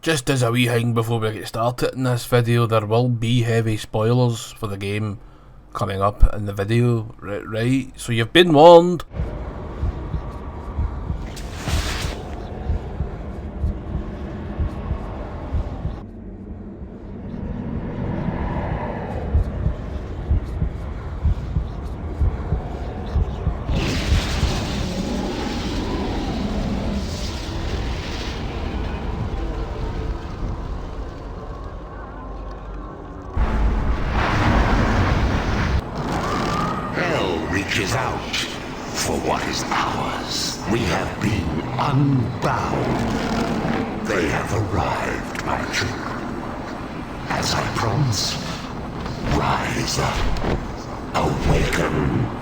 Just as a wee thing before we get started in this video, there will be heavy spoilers for the game coming up in the video, right? So you've been warned. Reaches out for what is ours. We have been unbound. They have arrived, my children. As I promised, rise up, awaken.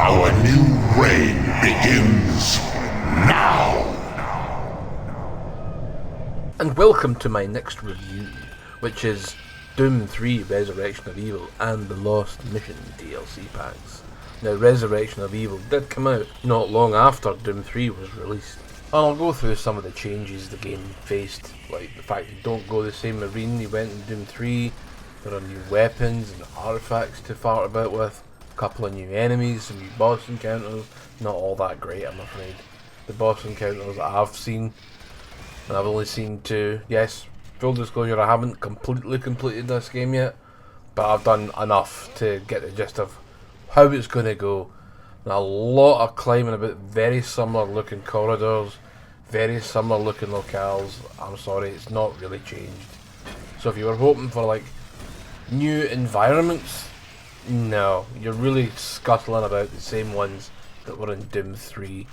Our new reign begins now! And welcome to my next review, which is Doom 3 Resurrection of Evil and the Lost Mission DLC packs. Now, Resurrection of Evil did come out not long after Doom 3 was released. And I'll go through some of the changes the game faced, like the fact you don't go the same marine you went in Doom 3, there are new weapons and artifacts to fart about with, a couple of new enemies, some new boss encounters. Not all that great, I'm afraid. The boss encounters that I've seen, and I've only seen two. Yes, full disclosure, I haven't completely completed this game yet, but I've done enough to get the gist of how it's going to go. And a lot of climbing about very similar looking corridors, very similar looking locales. I'm sorry, it's not really changed. So if you were hoping for like new environments, no, you're really scuttling about the same ones that were in Doom 3,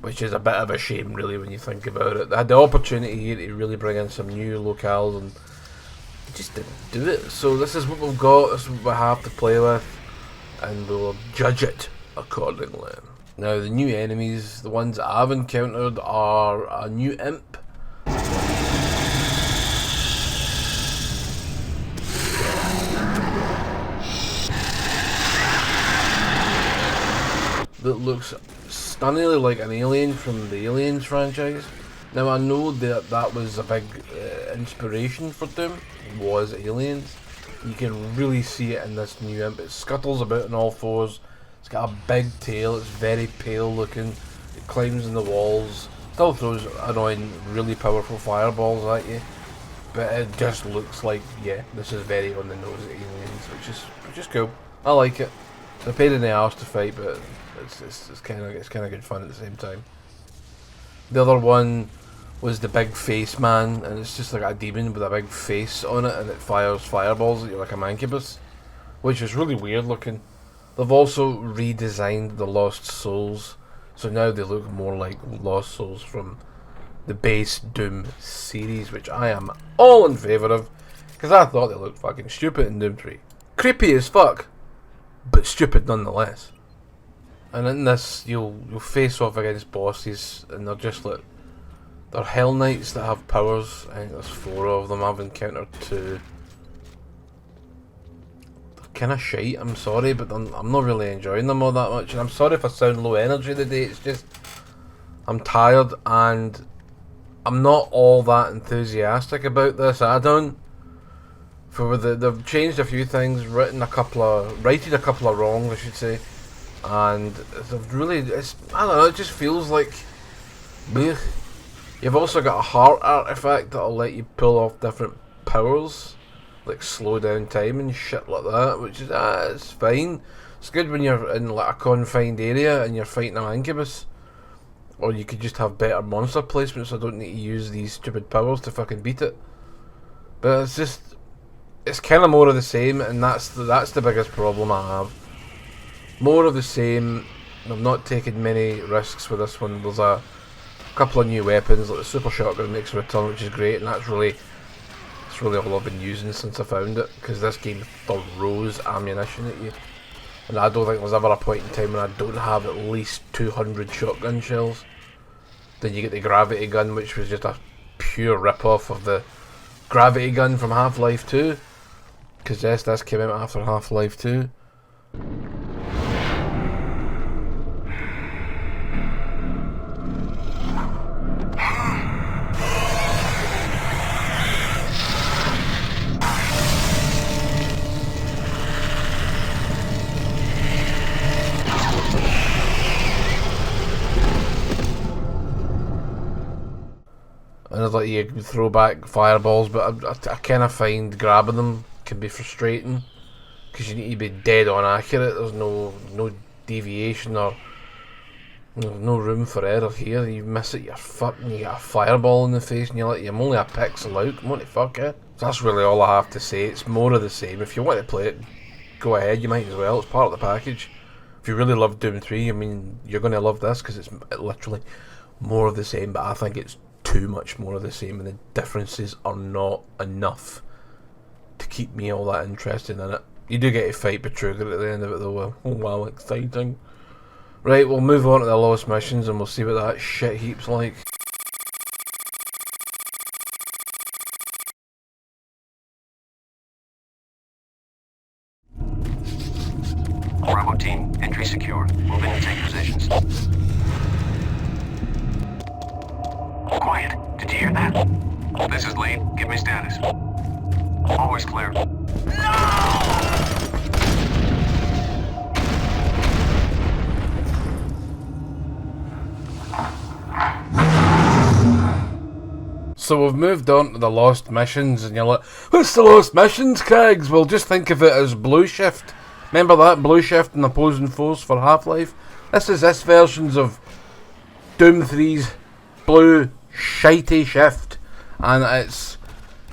which is a bit of a shame really when you think about it. They had the opportunity here to really bring in some new locales and they just didn't do it. So this is what we've got, this is what we have to play with, and we'll judge it accordingly. Now the new enemies, the ones that I've encountered, are a new imp, that looks stunningly like an alien from the Aliens franchise. Now I know that that was a big inspiration for Doom, was Aliens. You can really see it in this new imp. It scuttles about on all fours, it's got a big tail, it's very pale looking, it climbs in the walls, still throws annoying, really powerful fireballs at you, but it just looks like, yeah, this is very on the nose Aliens, which is cool. I like it. It's a pain in the arse to fight, but it's kind of good fun at the same time. The other one was the big face man, and it's just like a demon with a big face on it, and it fires fireballs at you like a mancubus, which is really weird looking. They've also redesigned the Lost Souls, so now they look more like Lost Souls from the base Doom series, which I am all in favour of, because I thought they looked fucking stupid in Doom 3. Creepy as fuck, but stupid nonetheless. And in this, you'll face off against bosses, and they're just like, they're Hell Knights that have powers. I think there's 4 of them. I've encountered 2. They're kind of shite, I'm sorry, but I'm not really enjoying them all that much. And I'm sorry if I sound low energy today, it's just, I'm tired, and I'm not all that enthusiastic about this add-on. They've changed a few things, righted a couple of wrongs, I should say. And they've really, I don't know, it just feels like, blech. You've also got a heart artifact that'll let you pull off different powers, like slow down time and shit like that, which is, it's fine. It's good when you're in like a confined area and you're fighting an incubus. Or you could just have better monster placement so I don't need to use these stupid powers to fucking beat it. But it's just, it's kind of more of the same, and that's the biggest problem I have. More of the same. I've not taken many risks with this one. There's a couple of new weapons, like the super shotgun makes a return, which is great, and that's really all I've been using since I found it, because this game throws ammunition at you. And I don't think there's ever a point in time when I don't have at least 200 shotgun shells. Then you get the gravity gun, which was just a pure rip-off of the gravity gun from Half-Life 2. Because yes, this came out after Half-Life 2. And it's like you can throw back fireballs, but I kind of find grabbing them can be frustrating because you need to be dead on accurate. There's no deviation or no room for error here. You miss it, you're fucked, and you get a fireball in the face, and you're like, I'm only a pixel out. What the fuck, eh? So that's really all I have to say. It's more of the same. If you want to play it, go ahead. You might as well. It's part of the package. If you really love Doom 3, I mean, you're going to love this because it's literally more of the same. But I think it's too much more of the same, and the differences are not enough to keep me all that interested in it. You do get to fight Betruger at the end of it though. Oh wow, exciting. Right, we'll move on to the lost missions and we'll see what that shit heap's like. Bravo team, entry secure. Move in and take positions. Quiet. Did you hear that? This is Lee. Give me status. Always clear. So we've moved on to the lost missions, and you're like, what's the lost missions, Craggs? Well, just think of it as Blue Shift. Remember that? Blue Shift and Opposing Force for Half-Life? This is this versions of Doom 3's Blue Shitey Shift, and it's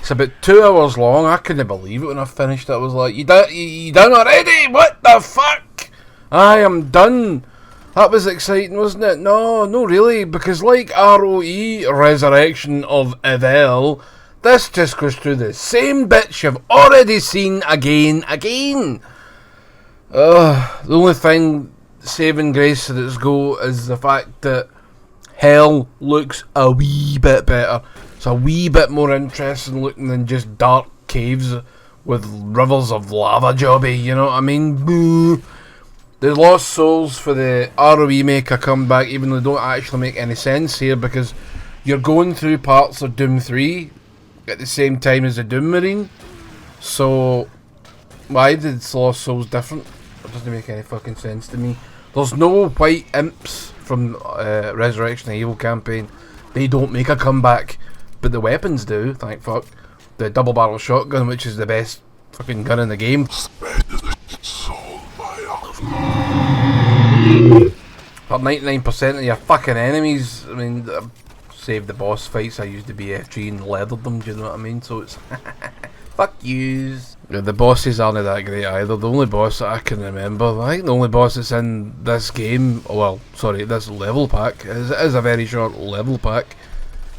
about 2 hours long. I couldn't believe it when I finished it. I was like, you done already? What the fuck? I am done. That was exciting, wasn't it? No, really, because like ROE, Resurrection of Evil, this just goes through the same bits you've already seen again. The only thing saving grace of its go is the fact that Hell looks a wee bit better. It's a wee bit more interesting looking than just dark caves with rivers of lava jobby, you know what I mean? Boo. The Lost Souls for the ROE make a comeback, even though they don't actually make any sense here, because you're going through parts of Doom 3 at the same time as the Doom Marine. So why did Lost Souls different? It doesn't make any fucking sense to me. There's no white imps from Resurrection of Evil campaign. They don't make a comeback, but the weapons do, thank fuck. The double barrel shotgun, which is the best fucking gun in the game. For 99% of your fucking enemies, I mean, save the boss fights, I used the BFG and leathered them, do you know what I mean? So it's fuck yous. Yeah, the bosses aren't that great either. The only boss that I can remember, I think the only boss that's in this game, well, sorry, this level pack, it is a very short level pack,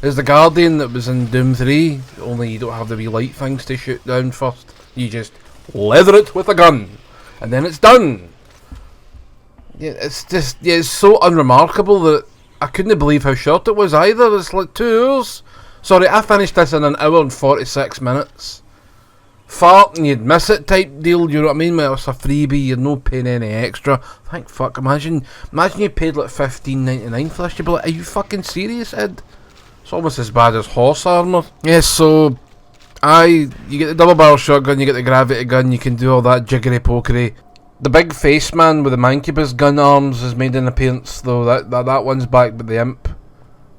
is the Guardian that was in Doom 3, only you don't have the wee light things to shoot down first. You just leather it with a gun, and then it's done. Yeah, it's just, yeah, it's so unremarkable that I couldn't believe how short it was either. It's like 2 hours. Sorry, I finished this in 1 hour and 46 minutes. Fart and you'd miss it type deal, you know what I mean? Well, it's a freebie, you're no paying any extra. Thank fuck, imagine you paid like $15.99 for this, you'd be like, are you fucking serious, Ed? It's almost as bad as horse armour. Yes, so, you get the double barrel shotgun, you get the gravity gun, you can do all that jiggery pokery. The big face man with the Mancubus gun arms has made an appearance, though. That one's back, but the imp,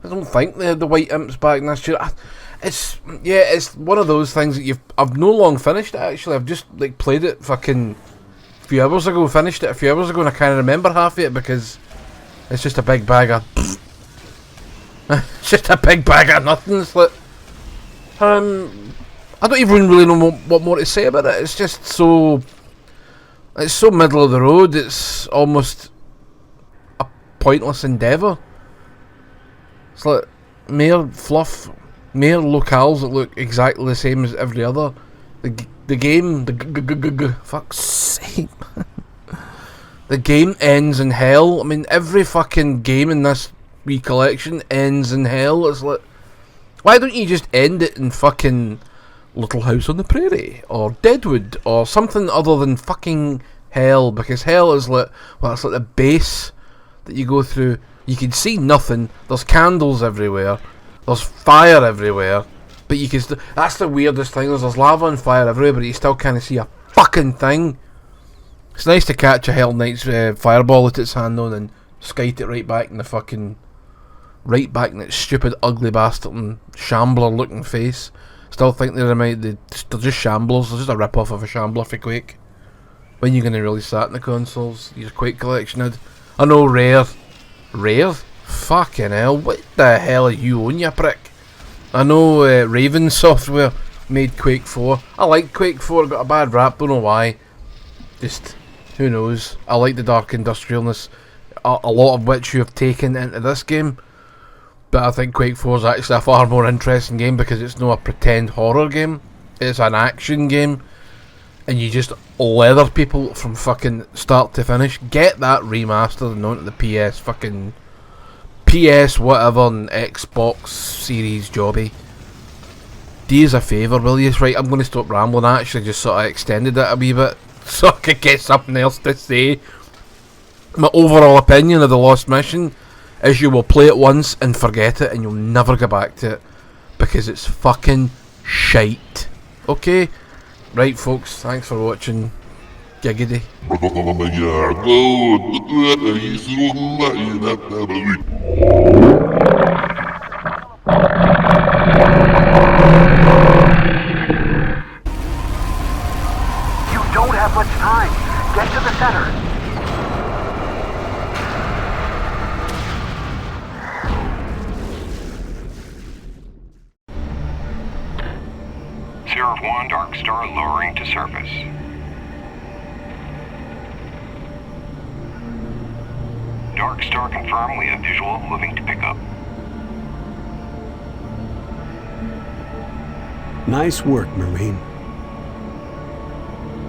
I don't think they had the white imps back in this year. It's one of those things that I've no long finished it actually. I've just like played it fucking a few hours ago, finished it a few hours ago, and I can't remember half of it because it's just a big bag of it's just a big bag of nothing. It's like I don't even really know what more to say about it. It's just so. It's so middle of the road, it's almost a pointless endeavour. It's like mere fluff, mere locales that look exactly the same as every other. The game, fuck's sake. The game ends in hell. I mean, every fucking game in this wee collection ends in hell. It's like, why don't you just end it in fucking Little House on the Prairie or Deadwood or something other than fucking hell? Because hell is like, well, it's like the base that you go through. You can see nothing. There's candles everywhere. There's fire everywhere. But you can that's the weirdest thing. There's lava and fire everywhere, but you still can't see a fucking thing. It's nice to catch a Hell Knight's fireball at its hand on and skite it right back in the fucking... right back in its stupid, ugly bastard and shambler looking face. Still think they're just shamblers. They're just a rip-off of a shambler for Quake. When you going to release that in the consoles? Your Quake collection had... I know, Rare. Rare? Fucking hell, what the hell are you on, you prick? I know Raven Software made Quake 4. I liked Quake 4, got a bad rap, don't know why. Just... who knows? I like the dark industrialness, a lot of which you have taken into this game. But I think Quake 4 is actually a far more interesting game because it's not a pretend horror game. It's an action game. And you just leather people from fucking start to finish. Get that remastered and onto the PS fucking... PS whatever and Xbox Series jobby. Do us a favour, will you? Right, I'm going to stop rambling. I actually just sort of extended it a wee bit so I could get something else to say. My overall opinion of the Lost Mission is you will play it once and forget it and you'll never go back to it. Because it's fucking shite. Okay? Right folks, thanks for watching. Giggity. You don't have much time. Get to the center. Seraph 1, Dark Star lowering to surface. Dark Star confirmed, we have visual, moving to pickup. Nice work, Marine.